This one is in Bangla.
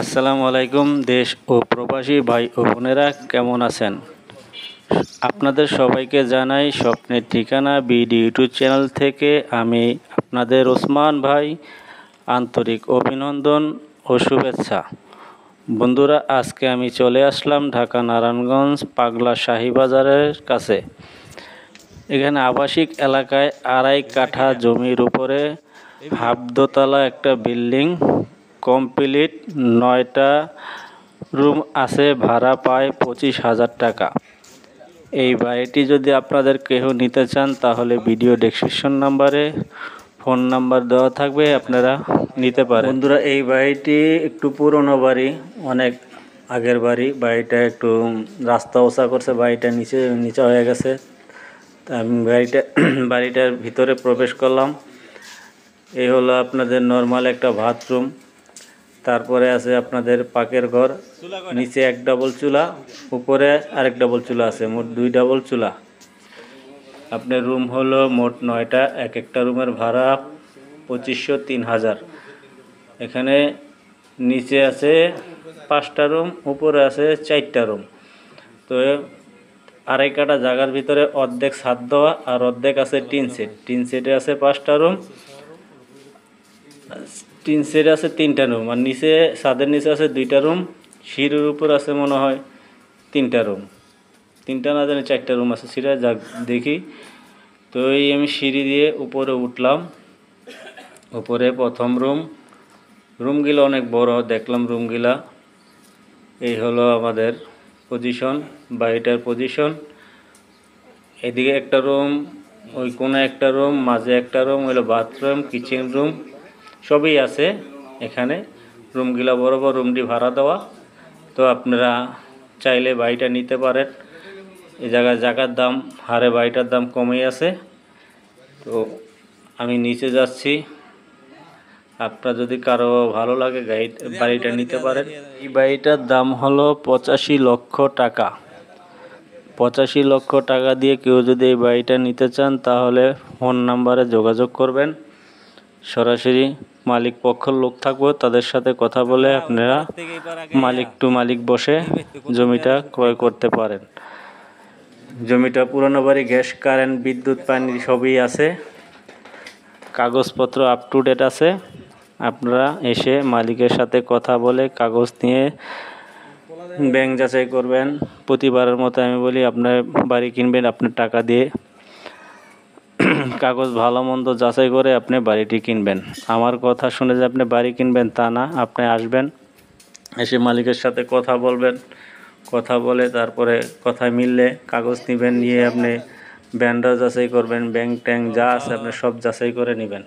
আসসালামু আলাইকুম। দেশ ও প্রবাসী ভাই ও বোনেরা কেমন আছেন? আপনাদের সবাইকে জানাই স্বপ্নের ঠিকানা বিডি ইউটিউব চ্যানেল থেকে আমি আপনাদের ওসমান ভাই আন্তরিক অভিনন্দন ও শুভেচ্ছা। বন্ধুরা, আজকে আমি চলে আসলাম ঢাকা নারায়ণগঞ্জ পাগলা শাহী বাজারের কাছে। এখানে আবাসিক এলাকায় 2.5 কাঠা জমির উপরে হাফ দোতলা একটা বিল্ডিং, কমপ্লিট 9টা রুম আছে, ভাড়া পায় 25,000 টাকা। এই বাড়িটি যদি আপনাদের কেউ নিতে চান তাহলে ভিডিও ডেসক্রিপশন নাম্বারে ফোন নাম্বার দেওয়া থাকবে, আপনারা নিতে পারেন। বন্ধুরা, এই বাড়িটি একটু পুরনো বাড়ি, অনেক আগের বাড়ি। বাড়িটা একটু রাস্তা ওসা করছে, বাড়িটা নিচে হয়ে গেছে। তা আমি বাড়িটার ভিতরে প্রবেশ করলাম। এই হলো আপনাদের নর্মাল একটা বাথরুম। তারপরে আছে আপনাদের পাকের ঘর, নিচে 1 ডাবল চুলা, উপরে আরেক ডাবল চুলা আছে, মোট 2 ডাবল চুলা। আপনার রুম হলো মোট 9টা, এক একটা রুমের ভাড়া 2500 3000। এখানে নিচে আছে 5টা রুম, উপরে আছে 4টা রুম। তো 2.5 কাঠা জায়গার ভিতরে অর্ধেক ছাদ দেওয়া আর অর্ধেক আছে টিন সেট। টিন সেটে আছে 5টা রুম, টিন সেটে আছে 3টা রুম, আর নিচে ছাদের নিচে আছে 2টা রুম। সিঁড়ির উপর আছে মনে হয় 3টা রুম, 3টা না জানি 4টা রুম আছে, সেটা যাক দেখি। তো এই আমি সিঁড়ি দিয়ে উপরে উঠলাম। উপরে প্রথম রুমগুলো অনেক বড় দেখলাম রুমগুলা। এই হলো আমাদের পজিশন, বাড়িটার পজিশন। এদিকে একটা রুম, ওই কোণে একটা রুম, মাঝে একটা রুম, হলো বাথরুম, কিচেন রুম সবই আছে এখানে। রুমগুলা বড় বড়, রুমটি ভাড়া দেওয়া। তো আপনারা চাইলে বাড়িটা নিতে পারেন। এই জায়গার দাম হারে বাড়িটার দাম কমই আছে। তো আমি নিচে যাচ্ছি, আপনার যদি কারো ভালো লাগে বাড়িটা নিতে পারেন। এই বাড়িটার দাম হলো 85 লক্ষ টাকা। 85 লক্ষ টাকা দিয়ে কেউ যদি এই বাড়িটা নিতে চান তাহলে ফোন নাম্বারে যোগাযোগ করবেন। সরাসরি মালিক পক্ষের লোক থাকবে, তাদের সাথে কথা বলে আপনারা মালিক টু মালিক বসে জমিটা ক্রয় করতে পারেন। জমিটা পুরনো বাড়ি, গ্যাস কারেন্ট বিদ্যুৎ পানি সবই আছে, কাগজপত্র আপ টু ডেট আছে। আপনারা এসে মালিকের সাথে কথা বলে কাগজ নিয়ে ব্যাংক যাচাই করবেন। প্রতিবারের মতো আমি বলি, আপনার বাড়ি কিনবেন আপনার টাকা দিয়ে, কাগজ ভালো মন্দ যাচাই করে আপনি বাড়িটি কিনবেন। আমার কথা শুনে যে আপনি বাড়ি কিনবেন তা না, আপনি আসবেন, এসে মালিকের সাথে কথা বলবেন, কথা বলে তারপরে কথা মিললে কাগজ নেবেন, নিয়ে আপনি ব্যাংকটা যাচাই করবেন, ব্যাংক ট্যাঙ্ক যা আছে আপনি সব যাচাই করে নেবেন।